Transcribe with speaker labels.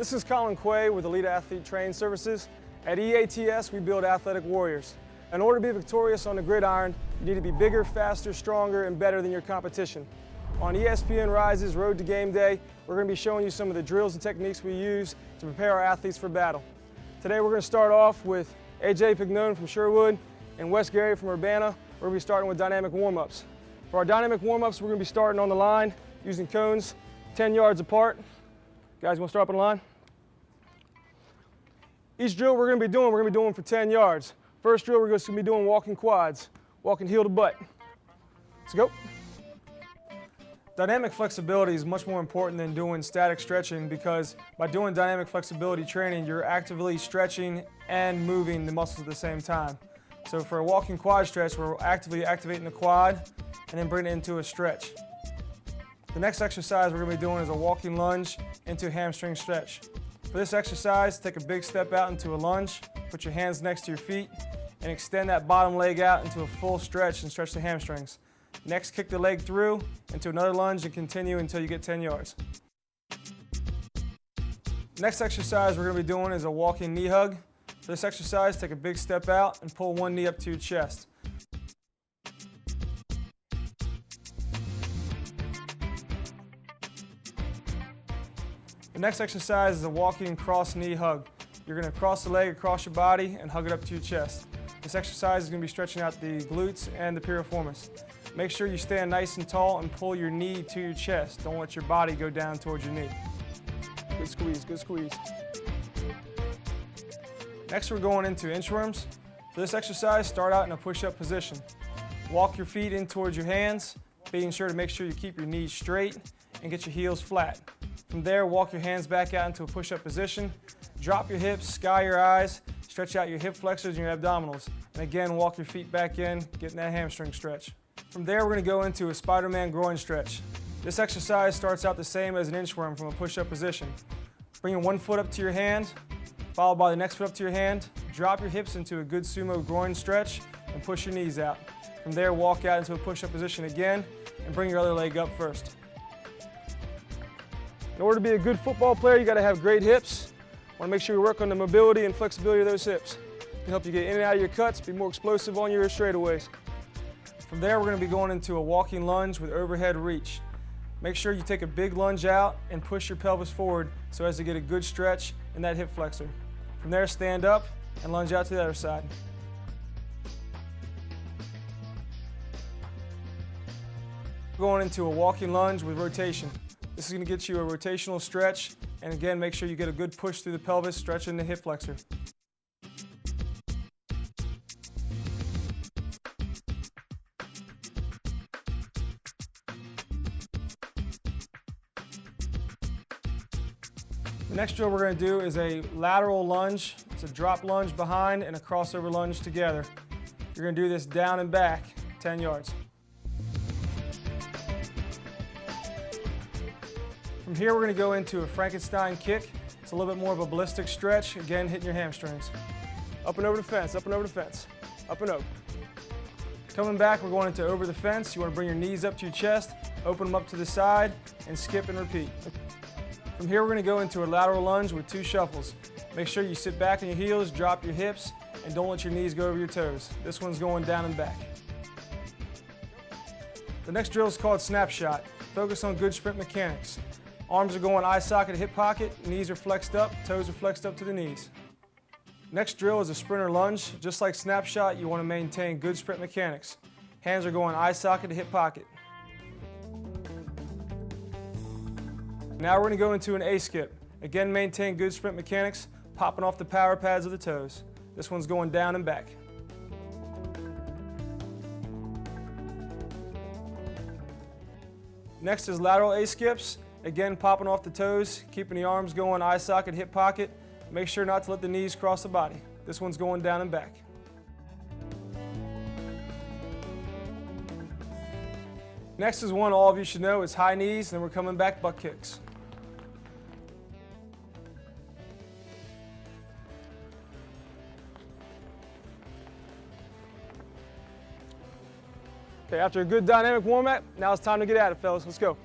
Speaker 1: This is Colin Quay with Elite Athlete Training Services. At EATS, we build athletic warriors. In order to be victorious on the gridiron, you need to be bigger, faster, stronger, and better than your competition. On ESPN Rise's Road to Game Day, we're going to be showing you some of the drills and techniques we use to prepare our athletes for battle. Today we're going to start off with AJ Pignone from Sherwood and Wes Gary from Urbana. We're going to be starting with dynamic warm-ups. For our dynamic warm-ups, we're going to be starting on the line using cones 10 yards apart. Guys, you want to start up on the line? Each drill we're going to be doing for 10 yards. First drill, we're going to be doing walking quads, walking heel to butt. Let's go. Dynamic flexibility is much more important than doing static stretching, because by doing dynamic flexibility training, you're actively stretching and moving the muscles at the same time. So for a walking quad stretch, we're actively activating the quad and then bringing it into a stretch. The next exercise we're going to be doing is a walking lunge into a hamstring stretch. For this exercise, take a big step out into a lunge, put your hands next to your feet, and extend that bottom leg out into a full stretch and stretch the hamstrings. Next, kick the leg through into another lunge and continue until you get 10 yards. Next exercise we're going to be doing is a walking knee hug. For this exercise, take a big step out and pull one knee up to your chest. The next exercise is a walking cross knee hug. You're going to cross the leg across your body and hug it up to your chest. This exercise is going to be stretching out the glutes and the piriformis. Make sure you stand nice and tall and pull your knee to your chest. Don't let your body go down towards your knee. Good squeeze, good squeeze. Next, we're going into inchworms. For this exercise, start out in a push-up position. Walk your feet in towards your hands, being sure to make sure you keep your knees straight and get your heels flat. From there, walk your hands back out into a push-up position. Drop your hips, sky your eyes, stretch out your hip flexors and your abdominals. And again, walk your feet back in, getting that hamstring stretch. From there, we're going to go into a Spider-Man groin stretch. This exercise starts out the same as an inchworm from a push-up position. Bringing one foot up to your hand, followed by the next foot up to your hand. Drop your hips into a good sumo groin stretch and push your knees out. From there, walk out into a push-up position again and bring your other leg up first. In order to be a good football player, you got to have great hips. Want to make sure you work on the mobility and flexibility of those hips. It can help you get in and out of your cuts, be more explosive on your straightaways. From there, we're going to be going into a walking lunge with overhead reach. Make sure you take a big lunge out and push your pelvis forward so as to get a good stretch in that hip flexor. From there, stand up and lunge out to the other side. Going into a walking lunge with rotation. This is going to get you a rotational stretch, and again, make sure you get a good push through the pelvis, stretching the hip flexor. The next drill we're going to do is a lateral lunge. It's a drop lunge behind and a crossover lunge together. You're going to do this down and back, 10 yards. From here, we're going to go into a Frankenstein kick. It's a little bit more of a ballistic stretch, again, hitting your hamstrings. Up and over the fence, up and over the fence, up and over. Coming back, we're going into over the fence. You want to bring your knees up to your chest, open them up to the side, and skip and repeat. From here, we're going to go into a lateral lunge with 2 shuffles. Make sure you sit back on your heels, drop your hips, and don't let your knees go over your toes. This one's going down and back. The next drill is called snapshot. Focus on good sprint mechanics. Arms are going eye socket, hip pocket, knees are flexed up, toes are flexed up to the knees. Next drill is a sprinter lunge. Just like snapshot, you want to maintain good sprint mechanics. Hands are going eye socket to hip pocket. Now we're going to go into an A-skip. Again, maintain good sprint mechanics, popping off the power pads of the toes. This one's going down and back. Next is lateral A-skips. Again, popping off the toes, keeping the arms going eye socket, hip pocket. Make sure not to let the knees cross the body. This one's going down and back. Next is one all of you should know. It's high knees, and we're coming back butt kicks. Okay, after a good dynamic warm-up, now it's time to get at it, fellas. Let's go.